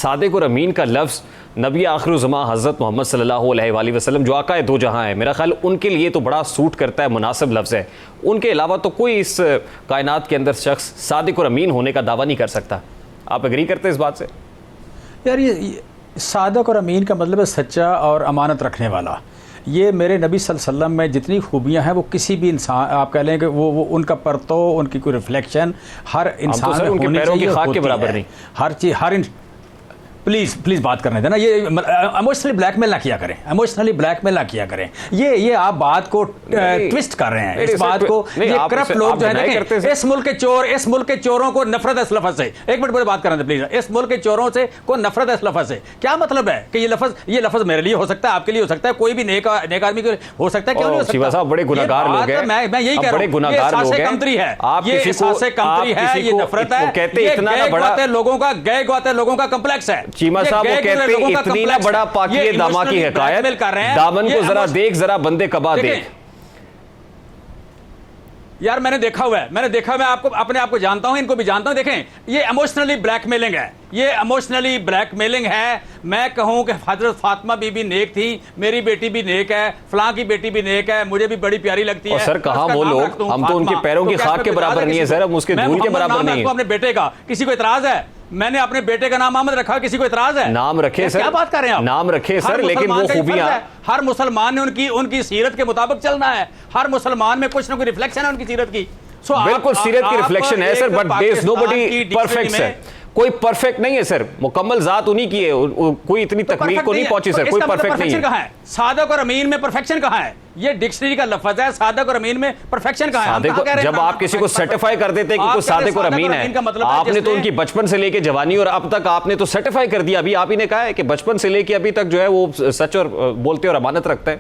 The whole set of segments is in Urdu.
صادق اور امین کا لفظ نبی آخر الزماں حضرت محمد صلی اللہ علیہ وآلہ وسلم جو آقا دو جہاں ہے، میرا خیال ان کے لیے تو بڑا سوٹ کرتا ہے، مناسب لفظ ہے۔ ان کے علاوہ تو کوئی اس کائنات کے اندر شخص صادق اور امین ہونے کا دعویٰ نہیں کر سکتا۔ آپ اگری کرتے ہیں اس بات سے؟ یار یہ صادق اور امین کا مطلب ہے سچا اور امانت رکھنے والا۔ یہ میرے نبی صلی اللہ علیہ وسلم میں جتنی خوبیاں ہیں وہ کسی بھی انسان، آپ کہہ لیں کہ وہ ان کا پرتو، ان کی کوئی ریفلیکشن ہر انسان میں ہونی چاہیے، خاک کے برابر نہیں۔ ہر چیز پلیز بات کرنے دینا، یہ ایموشنلی بلیک میل نہ کیا کریں، ایموشنلی بلیک میل نہ کیا کریں۔ یہ آپ بات کو ٹوسٹ کر رہے ہیں، اس بات کو یہ کرپٹ لوگ جو ہیں دیکھیں، اس ملک کے چوروں کو نفرت ہے اس لفظ سے۔ ایک منٹ مجھے بات کرنے دیں پلیز۔ اس ملک کے چوروں سے کو نفرت ہے اس لفظ سے، کیا مطلب ہے کہ یہ لفظ میرے لیے ہو سکتا ہے، آپ کے لیے ہو سکتا ہے، کوئی بھی نیک آدمی کے ہو سکتا ہے، کیوں نہیں ہو سکتا؟ صاحب بڑے گناہگار لوگ ہیں، میں یہی کہہ رہا ہوں، یہ احساس کمتری ہے، یہ احساس کمتری ہے، یہ نفرت ہے، یہ گئے گواتے لوگوں کا کمپلیکس ہے۔ چیمہ صاحب وہ کہتے ہیں اتنی نہ بڑا پاکی داما کی حکایت، دامن کو ذرا دیکھ، ذرا بندے کبا دیکھ۔ یار میں نے دیکھا ہوا ہے، میں اپنے آپ کو جانتا ہوں، ان کو بھی جانتا ہوں۔ دیکھیں یہ ایموشنلی بلیک میلنگ ہے، یہ ایموشنلی بلیک میلنگ ہے۔ میں کہوں کہ حضرت فاطمہ بی بی نیک تھی، میری بیٹی بھی نیک ہے، فلاں کی بیٹی بھی نیک ہے، مجھے بھی بڑی پیاری لگتی ہے۔ سر کہاں وہ لوگ، ہم تو ان کے پیروں کی خاک کے برابر نہیں ہے سر، ہم اس کے دھول کے برابر نہیں ہیں۔ اپنے بیٹے کا کسی کو اعتراض ہے؟ میں نے اپنے بیٹے کا نام احمد رکھا، کسی کو اعتراض ہے؟ نام رکھے سر، کیا بات کر رہے ہیں آپ؟ نام رکھے سر، لیکن وہ خوبیاں ہر مسلمان نے ان کی سیرت کے مطابق چلنا ہے۔ ہر مسلمان میں کچھ نہ کوئی ریفلیکشن ہے ان کی سیرت کی۔ بالکل سیرت کی ریفلیکشن ہے sir, but there is nobody perfect sir, کوئی پرفیکٹ نہیں ہے سر، مکمل ذات انہی کی ہے، کوئی اتنی تکمیل کو نہیں پہنچی سر، کوئی پرفیکٹ نہیں ہے۔ صادق اور امین میں پرفیکشن کہاں ہے؟ یہ ڈکشنری کا لفظ ہے، صادق اور امین میں پرفیکشن کہاں ہے؟ جب آپ کسی کو سرٹیفائی کر دیتے ہیں کہ کوئی صادق اور امین ہے، آپ نے تو ان کی بچپن سے لے کے جوانی اور اب تک آپ نے تو سرٹیفائی کر دیا۔ ابھی آپ ہی نے کہا ہے کہ بچپن سے لے کے ابھی تک جو ہے وہ سچ اور بولتے اور امانت رکھتے ہیں۔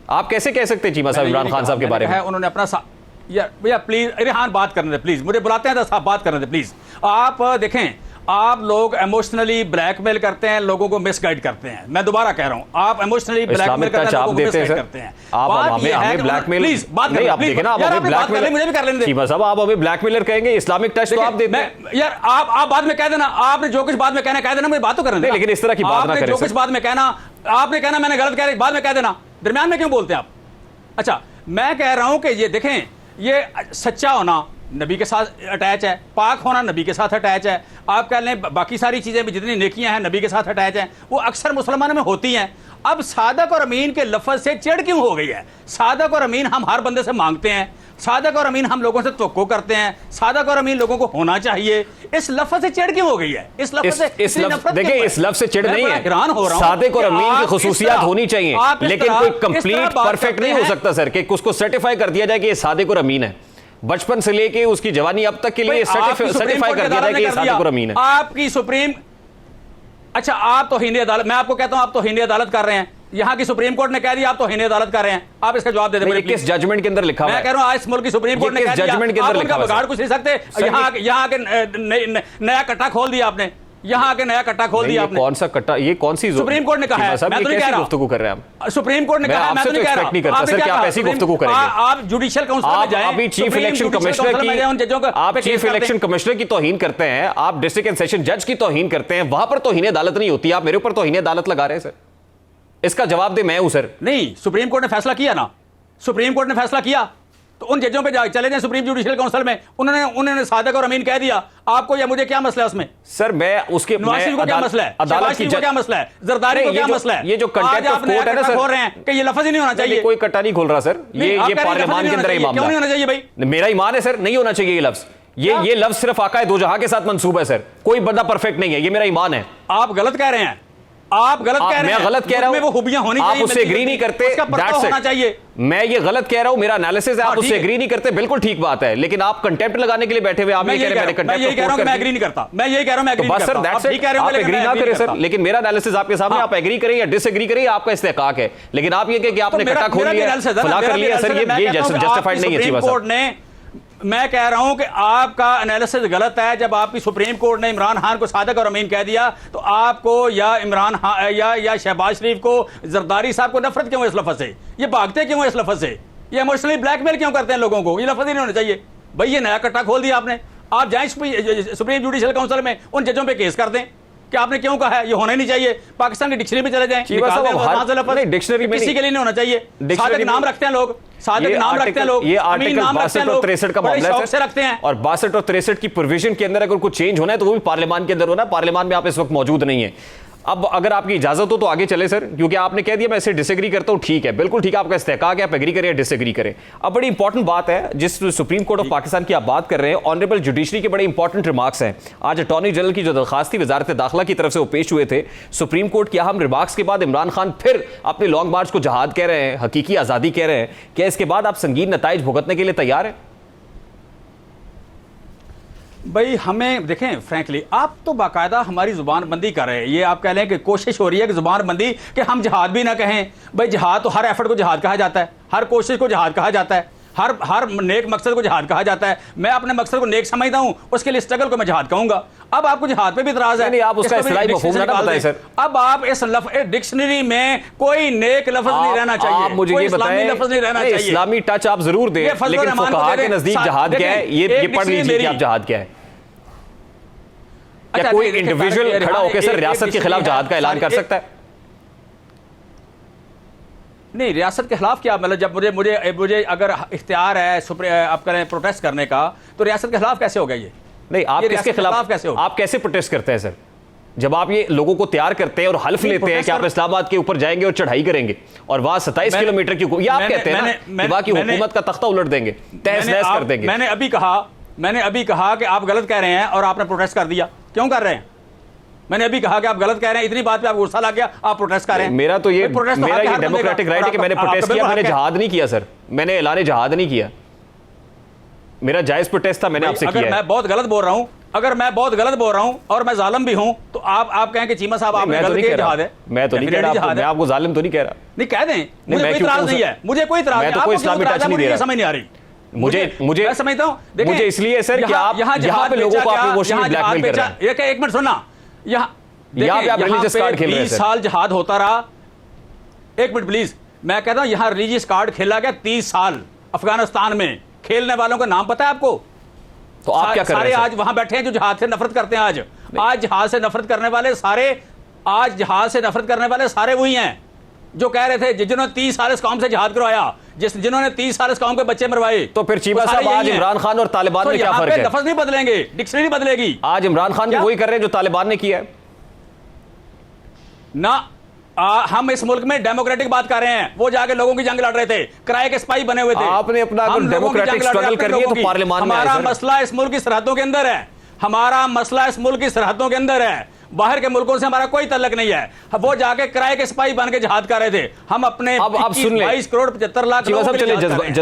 آپ کیسے کہہ سکتے ہیں چیمہ صاحب عمران خان صاحب کے بارے میں؟ انہوں نے اپنا یا پلیز ریحان بات کرنے دیں، پلیز مجھے بلاتے ہیں تو صاحب بات کرنے دیں پلیز۔ آپ دیکھیں، آپ لوگ ایموشنلی بلیک میل کرتے ہیں، لوگوں کو مس گائیڈ کرتے ہیں۔ میں دوبارہ کہہ رہا ہوں، آپ ایموشنلی بلیک میل کرتے ہیں، لوگوں کو مس گائیڈ کرتے ہیں۔ آپ ہمیں بلیک میل، پلیز بات کریں، آپ دیکھیں نا، آپ ہمیں بلیک میل، مجھے بھی کر لیں دیں چیمہ صاحب، آپ ہمیں بلیک میلر کہیں گے، اسلامک ٹچ تو آپ دیتے ہیں۔ یار آپ بعد میں کہہ دینا، آپ نے جو کچھ بعد میں کہنا کہہ دینا، مجھے بات تو کرنے دیں۔ لیکن اس طرح کی بات نہ کریں، جو کچھ بعد میں کہنا، آپ نے کہنا میں نے غلط کہہ رہا، بعد میں کہہ دینا، درمیان میں کیوں بولتے ہیں آپ؟ اچھا میں کہہ رہا ہوں کہ یہ دیکھیں، یہ سچا ہونا نبی کے ساتھ اٹیچ ہے، پاک ہونا نبی کے ساتھ اٹیچ ہے، آپ کہہ لیں باقی ساری چیزیں بھی جتنی نیکیاں ہیں نبی کے ساتھ اٹیچ ہیں، وہ اکثر مسلمانوں میں ہوتی ہیں۔ اب صادق اور امین کے لفظ سے چڑ کیوں ہو گئی ہے؟ صادق اور امین ہم ہر بندے سے مانگتے ہیں، صادق اور امین ہم لوگوں سے توقع کرتے ہیں، صادق اور امین لوگوں کو ہونا چاہیے۔ اس لفظ سے چڑ کیوں ہو گئی ہے؟ اس لفظ سے دیکھیں، اس لفظ سے چڑ نہیں ہے، صادق اور امین کی خصوصیات ہونی چاہیے، لیکن کوئی کمپلیٹ پرفیکٹ نہیں ہو سکتا سر کہ اس کو سرٹیفائی کر دیا جائے کہ یہ صادق اور امین ہے۔ بچپن سے لے کے اس کی جوانی اب تک کے لیے سرٹیفائی کر دیا جائے کہ یہ صادق اور امین ہے۔ آپ کی سپریم، اچھا آپ توہین عدالت، میں آپ کو کہتا ہوں آپ توہین عدالت کر رہے ہیں، یہاں کی سپریم کورٹ نے کہہ دیا آپ توہین عدالت کر رہے ہیں، آپ اس کا جواب دے دیں مجھے۔ کس ججمنٹ کے اندر لکھا ہوا ہے؟ میں کہہ رہا ہوں آج اس ملک کی سپریم کورٹ نے کہہ دیا، آپ ان کا بگاڑ کچھ نہیں سکتے۔ یہاں کے نیا کٹا کھول دیا آپ نے، یہاں کے نیا کٹا کھول دیا آپ نے۔ کون سا کٹا؟ یہ کون سی سپریم کورٹ نے کہا ہے، میں تو نہیں کہہ رہا، گفتگو کر رہے ہیں آپ، سپریم کورٹ نے کہا ہے، میں تو نہیں کہہ رہا۔ سر کیا آپ ایسی گفتگو کریں گے؟ آپ جوڈیشل کونسل میں جائیں، ابھی چیف الیکشن کمشنر کی، آپ چیف الیکشن کمشنر کی توہین کرتے ہیں، آپ ڈسٹرکٹ اینڈ سیشن جج کی توہین کرتے ہیں، وہاں پر توہین عدالت نہیں ہوتی، آپ میرے اوپر توہین عدالت لگا رہے ہیں سر۔ اس کا جواب دے میں ہوں سر۔ نہیں، سپریم کورٹ نے فیصلہ کیا نا، سپریم کورٹ نے فیصلہ کیا تو ان ججوں پہ چلے جائیں سپریم جوڈیشل کونسل میں، انہوں نے صادق اور امین کہہ دیا، آپ کو یا مجھے کیا مسئلہ ہے اس میں؟ سر میں اس کے نواز شریف کو کیا مسئلہ ہے، شہباز شریف کو کیا مسئلہ ہے، زرداری کو کیا مسئلہ ہے؟ یہ جو کنٹیکٹ آف کورٹ ہے نا سر، کھول رہے ہیں کہ یہ لفظ ہی نہیں ہونا چاہیے۔ کوئی کٹا نہیں کھول رہا سر، یہ پارلیمان کے اندر ہی معاملہ ہے۔ کیوں نہیں ہونا چاہیے بھائی؟ میرا ایمان ہے سر، نہیں ہونا چاہیے یہ لفظ، یہ لفظ صرف آقا دو جہاں کے ساتھ منسوب ہے سر، کوئی بندہ پرفیکٹ نہیں ہے، یہ میرا ایمان ہے۔ آپ غلط کہہ رہے ہیں، آپ غلط کہہ رہے ہیں، میں غلط کہہ رہا ہوں، وہ خوبیاں ہونی چاہیے، آپ اس سے ایگری نہیں کرتے، ہونا چاہیے۔ میں یہ غلط کہہ رہا ہوں، میرا انالیسس ہے، آپ اس سے ایگری نہیں کرتے، بالکل ٹھیک بات ہے، لیکن آپ کنٹیمپٹ لگانے کے لیے بیٹھے ہوئے، آپ یہ کہہ رہے ہیں میں کنٹیمپٹ، میں یہی کہہ رہا ہوں کہ میں ایگری نہیں کرتا، میں یہی کہہ رہا ہوں میں ایگری نہیں کرتا، بس سر آپ ایگری نہ کریں سر، لیکن میرا انالیسس آپ کے سامنے، آپ ایگری کریں یا ڈس ایگری کریں، آپ کا استحقاق ہے، لیکن آپ یہ کہ آپ نے کٹا کھول لیا، فلاں کر لیا سر، یہ جسٹیفائیڈ نہیں ہے چیمہ صاحب۔ میں کہہ رہا ہوں کہ آپ کا انالیسس غلط ہے، جب آپ کی سپریم کورٹ نے عمران خان کو صادق اور امین کہہ دیا تو آپ کو یا عمران خان یا شہباز شریف کو، زرداری صاحب کو نفرت کیوں ہے اس لفظ سے؟ یہ بھاگتے کیوں ہیں اس لفظ سے؟ یہ ایموشنلی بلیک میل کیوں کرتے ہیں لوگوں کو؟ یہ لفظ ہی نہیں ہونا چاہیے بھائی، یہ نیا کٹا کھول دیا آپ نے۔ آپ جائیں سپریم جوڈیشل کونسل میں، ان ججوں پہ کیس کر دیں، کہ آپ نے کیوں کہا ہے یہ ہونا ہی نہیں چاہیے؟ پاکستان کی ڈکشنری میں چلے جائیں، نکال دیں وہاں سے لفظ، ڈکشنری میں کسی کے لیے نہیں ہونا چاہیے. صادق نام رکھتے ہیں لوگ، صادق نام رکھتے ہیں لوگ، یہ امین آرٹیکل نام رکھتے 62 ہیں اور لوگ، 63 کا بڑے معاملہ شوق ہے سے رکھتے ہیں. اور 62 اور 63 کی پروویژن کے اندر اگر کچھ چینج ہونا ہے تو وہ بھی پارلیمان کے اندر ہونا ہے. پارلیمان میں آپ اس وقت موجود نہیں ہیں. اب اگر آپ کی اجازت ہو تو آگے چلے سر، کیونکہ آپ نے کہہ دیا میں اسے ڈس ایگری کرتا ہوں. ٹھیک ہے، بالکل ٹھیک ہے، آپ کا استحقاق ہے، آپ ایگری کریں یا ڈس ایگری کریں. اب بڑی امپورٹنٹ بات ہے جس سپریم کورٹ آف پاکستان کی آپ بات کر رہے ہیں، آنریبل جوڈیشری کے بڑے امپورٹنٹ ریمارکس ہیں. آج اٹارنی جنرل کی جو درخواست تھی وزارت داخلہ کی طرف سے وہ پیش ہوئے تھے. سپریم کورٹ کے اہم ریمارکس کے بعد عمران خان پھر اپنے لانگ مارچ کو جہاد کہہ رہے ہیں، حقیقی آزادی کہہ رہے ہیں. کیا اس کے بعد آپ سنگین نتائج بھگتنے کے لیے تیار ہیں؟ بھائی ہمیں دیکھیں فرینکلی آپ تو باقاعدہ ہماری زبان بندی کر رہے ہیں. یہ آپ کہہ لیں کہ کوشش ہو رہی ہے کہ زبان بندی کہ ہم جہاد بھی نہ کہیں. بھائی جہاد تو ہر ایفرٹ کو جہاد کہا جاتا ہے، ہر کوشش کو جہاد کہا جاتا ہے، ہر نیک مقصد کو جہاد کہا جاتا ہے. میں اپنے مقصد کو نیک سمجھتا ہوں، اس کے لیے اسٹرگل کو میں جہاد کہوں گا. اب آپ کو جہاد پہ بھی اعتراض ہے، نہیں آپ اس کا اصطلاحی مفہوم نہ بتائیں سر. اب آپ اس ڈکشنری میں کوئی نیک لفظ نہیں رہنا چاہیے، آپ مجھے کوئی یہ اسلامی بتائیں، لفظ نہیں رہنا چاہیے. اسلامی ٹچ آپ ضرور دیں، یہ فضل لیکن الرحمان کو فقہا دے کے دیں. نزدیک جہاد کیا ہے یہ پڑھ لیجیے کہ آپ جہاد کیا ہے. کیا کوئی انڈیویجول کھڑا ہو کے سر ریاست کے خلاف جہاد کا اعلان کر سکتا ہے؟ نہیں ریاست کے خلاف کیا مطلب جب مجھے اگر اختیار ہے آپ کریں پروٹیسٹ کرنے کا تو ریاست کے خلاف کیسے ہوگا یہ؟ نہیں آپ کس کے خلاف کیسے ہوگا؟ آپ کیسے پروٹیسٹ کرتے ہیں سر جب آپ یہ لوگوں کو تیار کرتے ہیں اور حلف لیتے ہیں کہ آپ اسلام آباد کے اوپر جائیں گے اور چڑھائی کریں گے اور وہاں 27 کلومیٹر کی یہ آپ کہتے ہیں نا کہ وہاں کی حکومت کا تختہ الٹ دیں گے، تہس نہس کر دیں گے. میں نے ابھی کہا کہ آپ غلط کہہ رہے ہیں اور آپ نے پروٹیسٹ کر دیا. کیوں کر رہے ہیں؟ میں نے ابھی کہا کہ آپ غلط کہہ رہے ہیں، اتنی بات پہ آپ غصہ لگ گیا، آپ پروٹیسٹ کر رہے ہیں. میرا تو یہ ڈیموکریٹک رائٹ ہے کہ میں نے پروٹیسٹ کیا، میں نے جہاد نہیں کیا سر، میں نے اعلان جہاد نہیں کیا. میرا جائز پروٹیسٹ تھا، میں نے آپ سے کیا ہے. اگر میں بہت غلط بول رہا ہوں اور میں ظالم بھی ہوں تو آپ کہیں کہ چیمہ صاحب آپ نے غلط کیا جہاد ہے. میں تو نہیں کہہ رہا، میں آپ کو ظالم تو نہیں کہہ رہا. نہیں کہہ دیں، مجھے کوئی اعتراض نہیں ہے، مجھے کوئی اعتراض نہیں. میں تو کوئی اسلامی ٹچ نہیں دے رہا، سمجھ نہیں آ رہی مجھے میں سمجھتا ہوں. مجھے اس لیے سر کہ آپ یہاں پہ لوگوں کو آپ ایموشنلی بلیک میل کر رہے ہیں. ایک منٹ سننا، یہاں پہ آپ ریلیجس کارڈ کھیل رہے ہیں 20 سال جہاد ہوتا رہا. ایک منٹ پلیز، میں کہتا ہوں یہاں ریلیجس کارڈ کھیلا گیا 30 سال افغانستان میں. کھیلنے والوں کا نام پتہ ہے آپ کو؟ تو آپ کیا کر رہے ہیں؟ سارے آج وہاں بیٹھے ہیں جو جہاد سے نفرت کرتے ہیں. آج جہاد سے نفرت کرنے والے سارے وہی ہیں جو کہہ رہے تھے جنہوں نے 30 سال اس قوم سے جہاد کروایا، جنہوں نے 30 سال اس قوم کے بچے مروائے. تو پھر چیمہ صاحب آج عمران خان اور طالبان میں کیا فرق ہے؟ لفظ نہیں بدلیں گے، ڈکشنری بدلے گی. آج عمران خان بھی وہی کر رہے ہیں جو طالبان نے کیا ہے نہ. ہم اس ملک میں ڈیموکریٹک بات کر رہے ہیں، وہ جا کے لوگوں کی جنگ لڑ رہے تھے، کرائے کے سپاہی بنے ہوئے تھے. آپ نے اپنا ڈیموکریٹک سٹرگل کرنی ہے تو پارلیمان میں آئے سر. ہمارا مسئلہ اس ملک کی سرحدوں کے اندر ہے، ہمارا مسئلہ اس ملک کی سرحدوں کے اندر ہے. باہر کے ملکوں سے ہمارا کوئی تعلق نہیں ہے. وہ جا کے کرائے کے سپاہی بن کے جہاد کر رہے تھے. ہم اپنے 22 کروڑ 75 لاکھ جذباتی